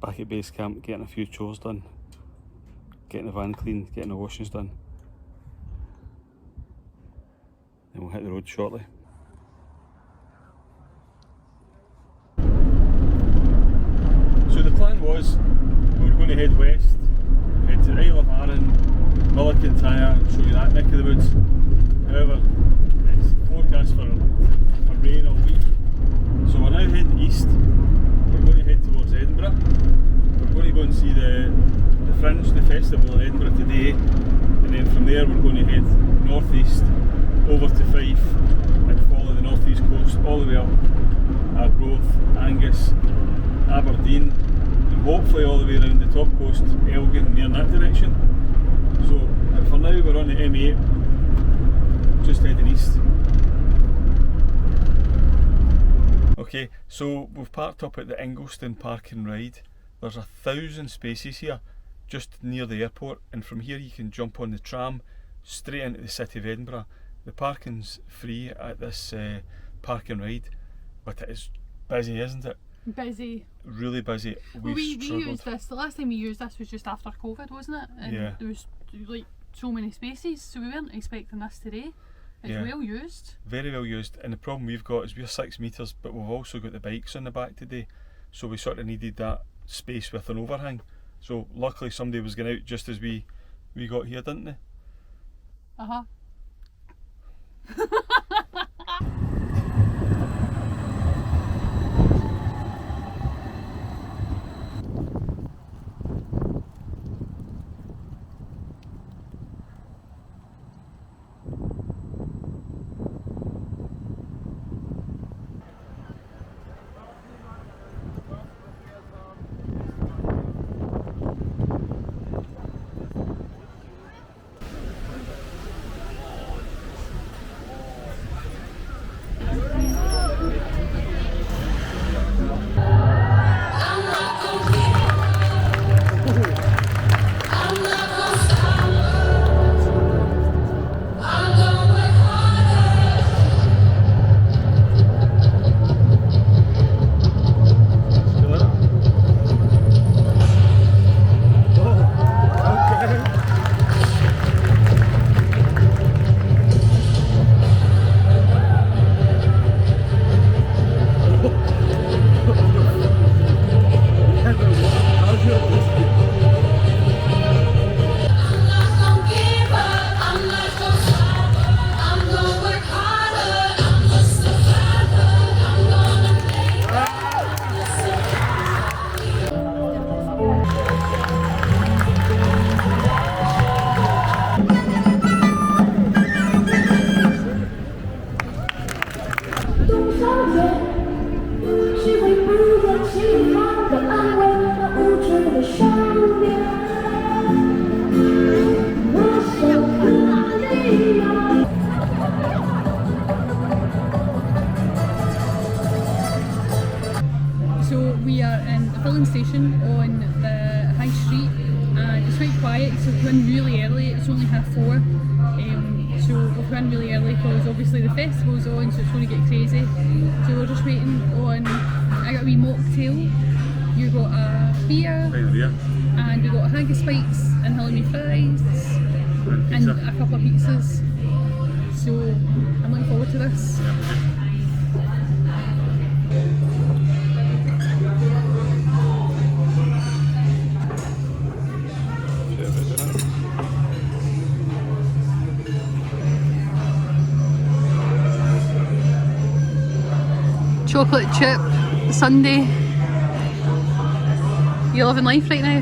back at base camp, getting a few chores done, getting the van cleaned, getting the washings done. Then we'll hit the road shortly. So the plan was we were going to head west, head to Isle of Arran, Milliken Tyre, show you that neck of the woods. However, it's forecast for rain all week. So we're now heading east. We're going to head towards Edinburgh. We're going to go and see the Fringe, the festival in Edinburgh today, and then from there we're going to head northeast over to Fife and follow the northeast coast all the way up Arbroath, Angus, Aberdeen, and hopefully all the way around the top coast, Elgin, near that direction. So for now we're on the M8, just heading east. Okay, so we've parked up at the Ingliston Park and Ride. There's 1,000 spaces here, just near the airport, and from here you can jump on the tram straight into the city of Edinburgh. The parking's free at this park and ride, but it is busy, isn't it? Busy. Really busy. We used this, the last time we used this was just after COVID, wasn't it? And yeah. There was like so many spaces, so we weren't expecting this today. It's well used. Very well used, and the problem we've got is we're 6 metres, but we've also got the bikes on the back today, so we sort of needed that space with an overhang. So luckily somebody was going out just as we got here, didn't they? Uh-huh. Station on the high street, and it's quite quiet, so we're in really early. It's only 4:30, so we're going really early because obviously the festival's on, so it's going to get crazy. So we're just waiting on. I got a wee mocktail, you got a beer, and we got haggis spikes and halloumi fries and a couple of pizzas. So I'm looking forward to this. Chocolate chip sundae. You're living life right now.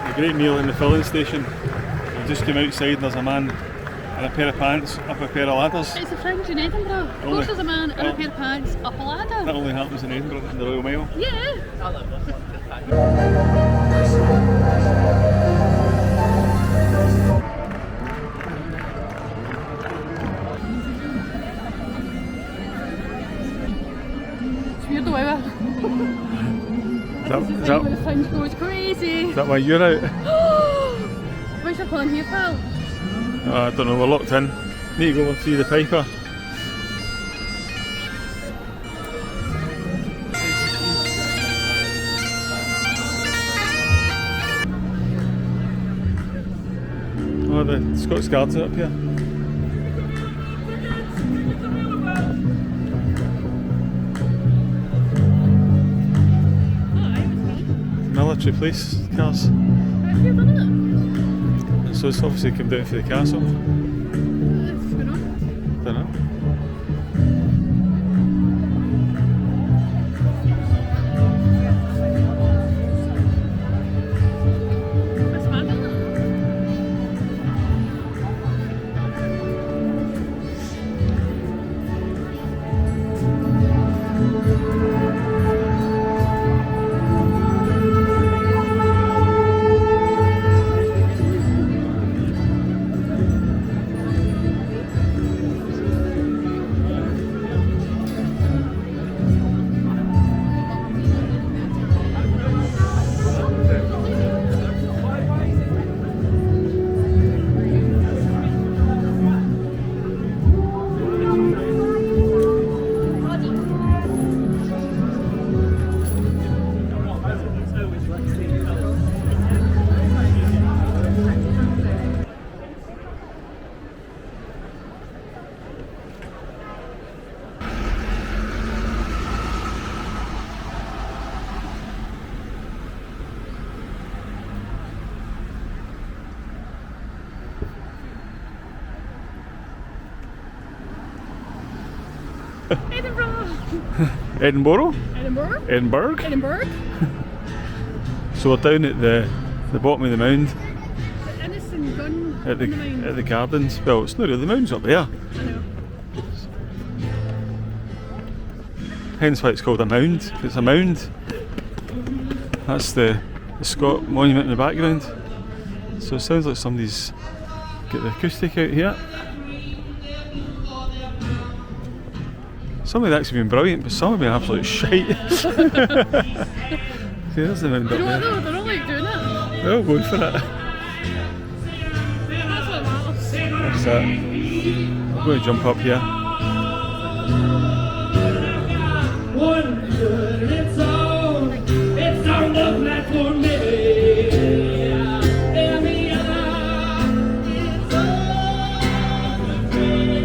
A great meal in the filling station. We just came outside and there's a man in a pair of pants up a pair of ladders. It's a Fringe in Edinburgh. Of course there's a man in a pair of pants up a ladder. That only happens in Edinburgh in the Royal Mile. Yeah. time when the fringe goes crazy. Is that why you're out? What's your plan here, pal? I don't know, we're locked in. Need to go and see the piper. Oh, the Scots Guards are up here. Military police cars. Have you done it? So it's obviously come down for the castle. What's going on? Don't know. What's happening? Edinburgh? Edinburgh? Edinburgh? Edinburgh? So we're down at the bottom of the mound. The innocent gun At in the mind. the gardens. Well, it's not really, the mound's up there. I know. Hence why it's called a mound. It's a mound. That's the Scot monument in the background. So it sounds like somebody's got the acoustic out here. Some have actually been brilliant, but some have been absolute shite. See, there's the mound You up know what there. though? They're all like doing it. They're all going for it. That's what matters. That's it. I'm going to jump up here. One good, it's on the platform, baby. Every other is on the train.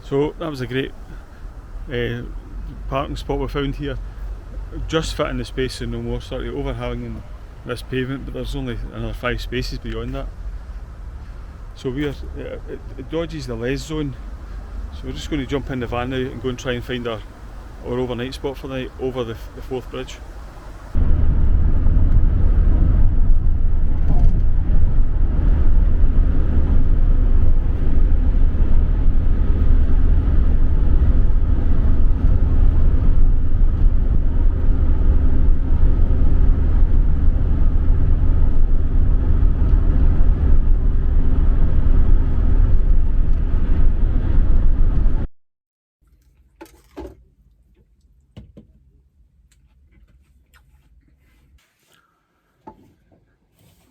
So that was a great parking spot we found here. Just fitting the space and no more, sort of overhanging this pavement, but there's only another 5 spaces beyond that. So it dodges the les zone. So we're just going to jump in the van now and go and try and find our overnight spot for the night over the Forth Bridge.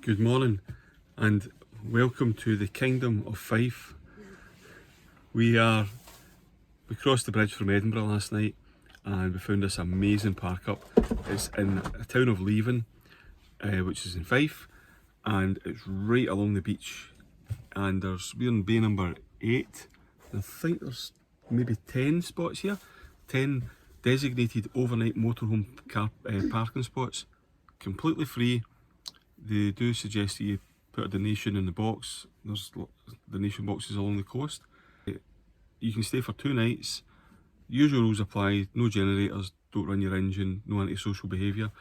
Good morning and welcome to the Kingdom of Fife. We crossed the bridge from Edinburgh last night and we found this amazing park up. It's in a town of Leven, which is in Fife, and it's right along the beach. And we're in bay number 8. I think there's maybe 10 spots here, 10 designated overnight motorhome parking spots, completely free. They do suggest that you put a donation in the box. There's donation boxes along the coast. You can stay for 2 nights. Usual rules apply, no generators, don't run your engine, no antisocial behaviour.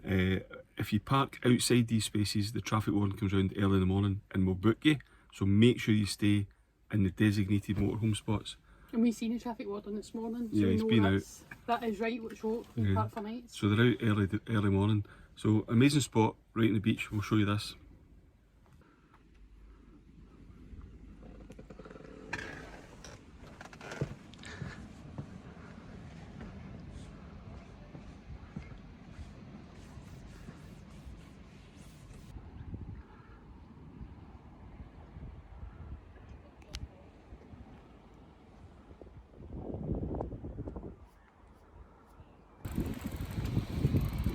If you park outside these spaces, the traffic warden comes round early in the morning and will book you. So make sure you stay in the designated motorhome spots. And we seen a traffic warden this morning, so Yeah, we he's know been that's, that is right, which road, Yeah. park for nights. So they're out early morning. So amazing spot right on the beach. We'll show you this.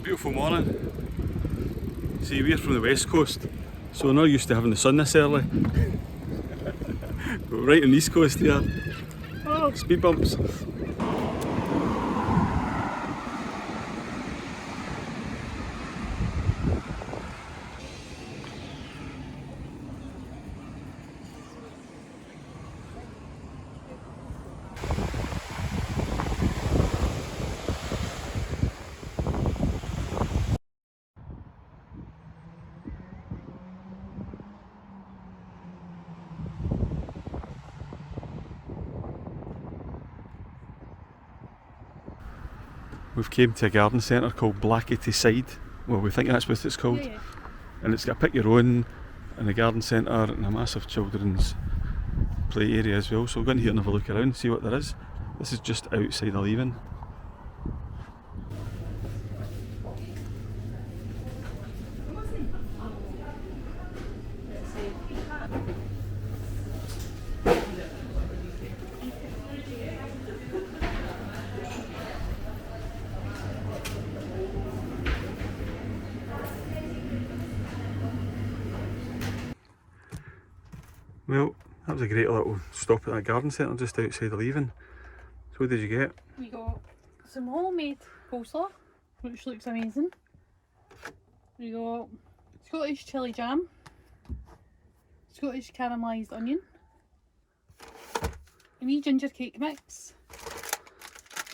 Beautiful morning. See, we're from the west coast, so we're not used to having the sun this early. We're right on the east coast here. Oh, speed bumps. We've came to a garden centre called Blackety Side. Well, we think that's what it's called. Yeah. And it's got a pick your own and a garden centre and a massive children's play area as well. So we'll go in here and have a look around and see what there is. This is just outside of Leven. Well, that was a great little stop at that garden centre just outside of Leven. So what did you get? We got some homemade coleslaw, which looks amazing. We got Scottish chilli jam, Scottish caramelised onion, a wee ginger cake mix,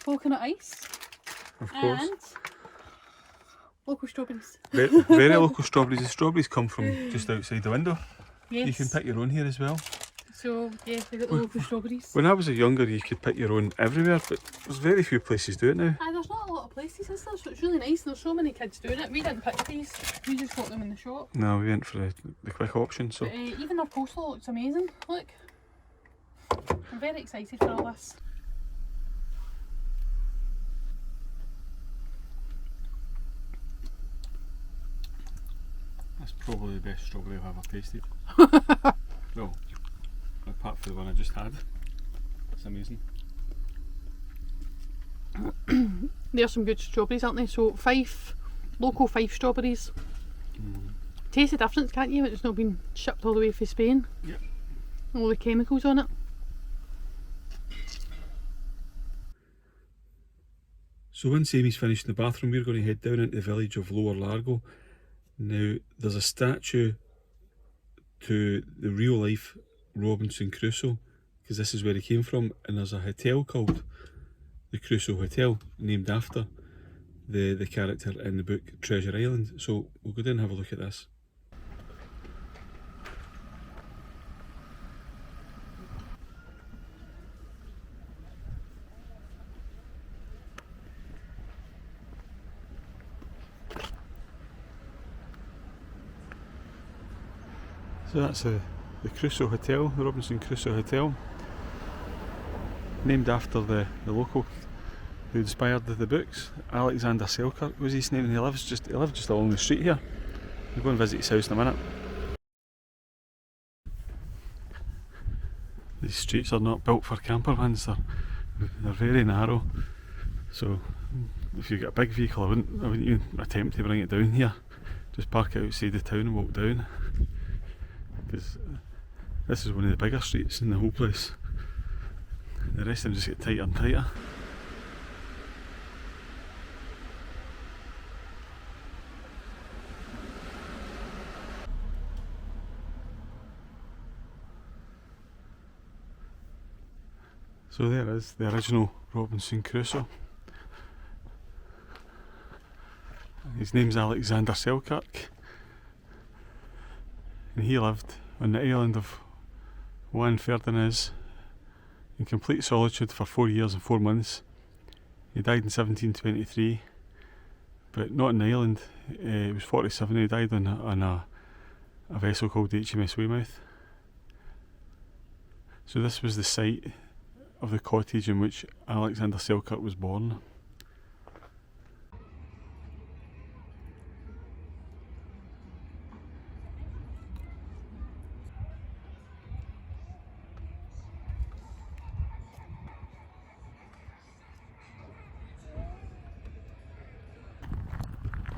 coconut ice, Of course. and local strawberries. Very local strawberries. The strawberries come from just outside the window. Yes. You can pick your own here as well. So yeah, they got the local strawberries. When I was younger, you could pick your own everywhere, but there's very few places do it now. Aye, there's not a lot of places, is there? So it's really nice. There's so many kids doing it. We didn't pick these. We just got them in the shop. No, we went for the quick option. So But even their coleslaw looks amazing. Look, I'm very excited for all this. that's probably the best strawberry I've ever tasted. Well, apart from the one I just had. It's amazing. There's some good strawberries, aren't they? So Fife, local Fife strawberries. Taste the difference, can't you? It's not been shipped all the way from Spain. Yep. All the chemicals on it. So once Amy's finished in the bathroom, we're going to head down into the village of Lower Largo. Now, there's a statue to the real life Robinson Crusoe, because this is where he came from, and there's a hotel called the Crusoe Hotel, named after the character in the book Treasure Island. So we'll go down and have a look at this. So that's the Crusoe Hotel, the Robinson Crusoe Hotel, named after the local who inspired the books. Alexander Selkirk was his name, and he lived just along the street here. We'll go and visit his house in a minute. These streets are not built for campervans, they're very narrow. So if you've got a big vehicle, I wouldn't even attempt to bring it down here. Just park it outside the town and walk down. Because this is one of the bigger streets in the whole place. The rest of them just get tighter and tighter. So there is the original Robinson Crusoe. His name's Alexander Selkirk, and he lived on the island of Juan Ferdinand in complete solitude for 4 years and 4 months. He died in 1723, but not in Ireland. He was 47. He died on a vessel called HMS Weymouth. So this was the site of the cottage in which Alexander Selkirk was born.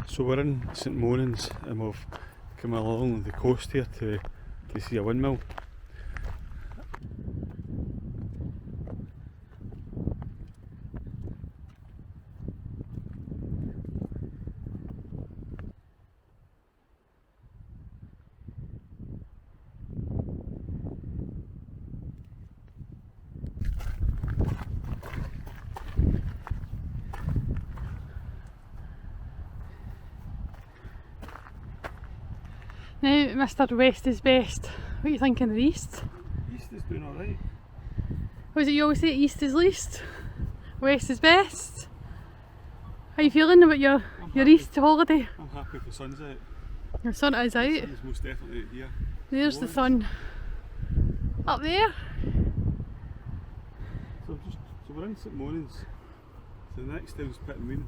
So we're in St Monans and we've come along the coast here to see a windmill. Now, Mr. West is best. What are you thinking of the east? East is doing alright. What is it you always say? East is least, west is best. How are you feeling about your east holiday? I'm happy if the sun's out. Your sun is out. The sun's most definitely out here. There's the sun. Up there. So we're in St Monans. So the next town's Pittenweem,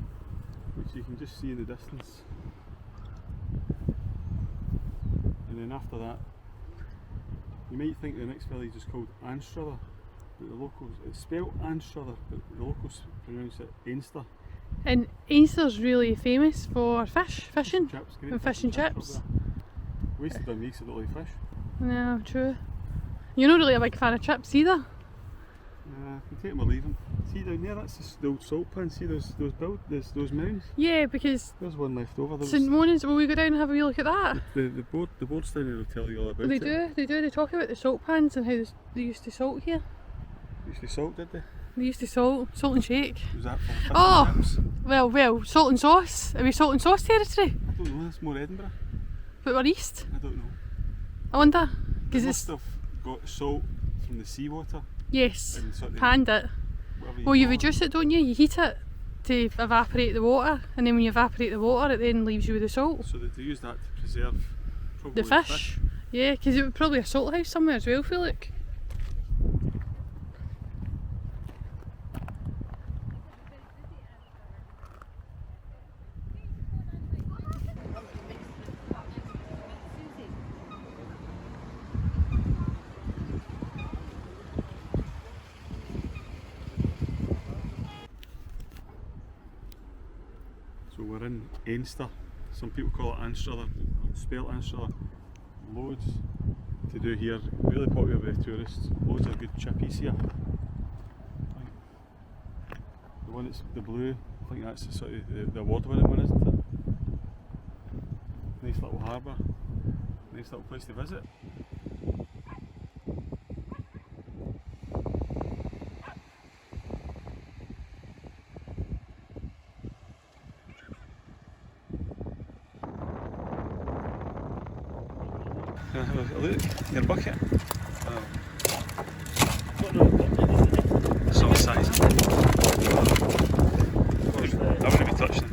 which you can just see in the distance. And then after that, you might think the next village is called Anstruther, but the locals, it's spelled Anstruther, but the locals pronounce it Anstruther. And Einster's really famous for fishing Chips, great and fish and chips. Wasted on me, so I don't like fish. No, true. You're not really a big fan of chips either. You can take them or leave them. See down there, that's the old salt pan. See those mounds? Yeah, because There's one left over. St Monans, will we go down and have a wee look at that? The boards down there will tell you all about They it. do. They talk about the salt pans and how they used to salt here. Used to salt, did they? They used to salt and shake. Was that for fish Oh! and chips? Well, salt and sauce. Are we salt and sauce territory? I don't know, that's more Edinburgh. But we're east. I don't know. I wonder. They Because must it's. have got salt from the seawater. Yes. And sort of Panned it. whatever Well, you call it. reduce it, don't you? You heat it to evaporate the water, and then when you evaporate the water, it then leaves you with the salt. So they use that to preserve probably The fish. Yeah, because it would probably a salt house somewhere as well, feel like. So we're in Einster. Some people call it Anstruther, spelled Anstruther. Loads to do here, really popular with tourists. Loads of good chippies here. The one that's the blue, I think that's the sort of the award-winning one, isn't it? Nice little harbour, nice little place to visit. Look, your bucket. Sort of size. I wouldn't be touching it.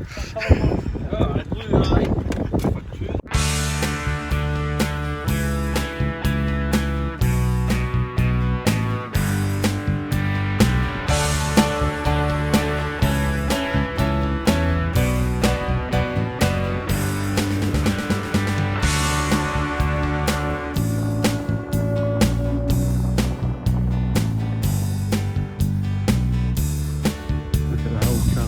Look at the whole car.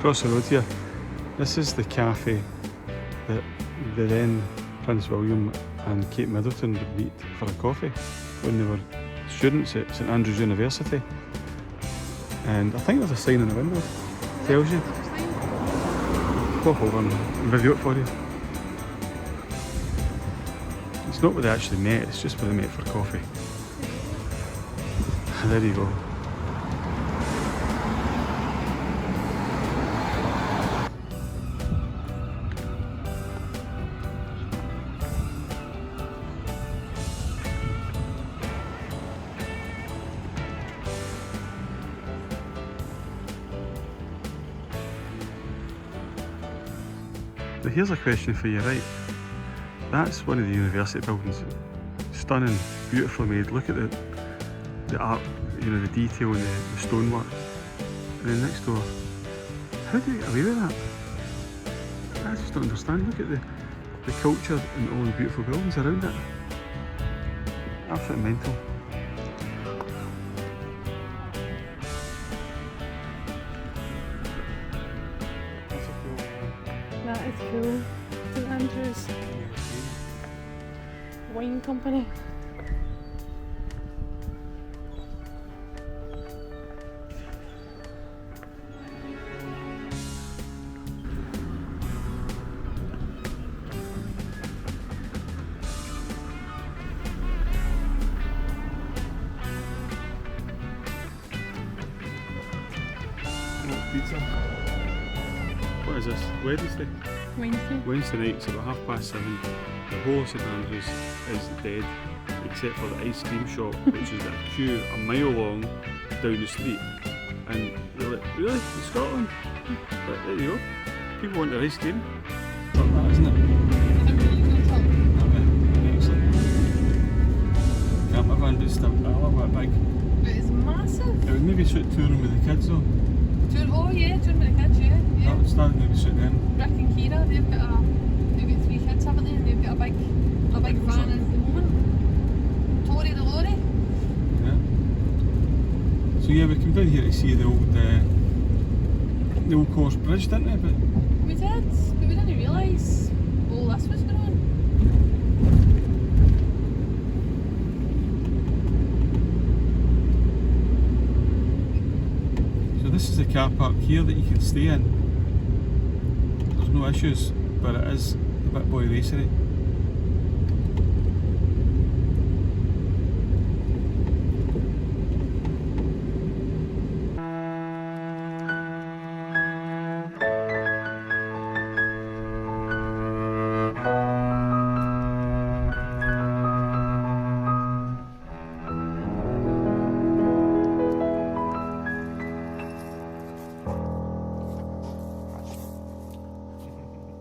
Across the road here, this is the cafe that the then Prince William and Kate Middleton would meet for a coffee when they were students at St Andrews University. And I think there's a sign in the window that tells you. Pop over and review it for you. It's not where they actually met, it's just where they met for coffee. There you go. But here's a question for you, right? That's one of the university buildings. Stunning, beautifully made. Look at the art, you know, the detail and the stonework. And then next door, how do you get away with that? I just don't understand. Look at the culture and all the beautiful buildings around it. Absolutely mental. That is cool. St Andrews Wine Company. Pizza. What is this? Wednesday? Wednesday. Wednesday night, so about 7:30. The whole of St Andrews is dead, except for the ice cream shop, which is a queue a mile long down the street. And you're like, really? In Scotland? But there you go. People want their ice cream. Love that, isn't it? Is it really good top? Excellent. Campervan, but still a little bit big. It is massive. It would maybe suit touring with the kids though. Oh yeah, touring with the kids, yeah. That would start maybe suit them. Rick and Kira, they've got 3 kids, haven't they? And they've got a big van at the moment. Tori the lorry. Yeah. So yeah, we came down here to see the old course bridge, didn't we? But We did, but we didn't realise all this was going on. so this is the car park here that you can stay in. There's no issues, but it is a bit boy racery.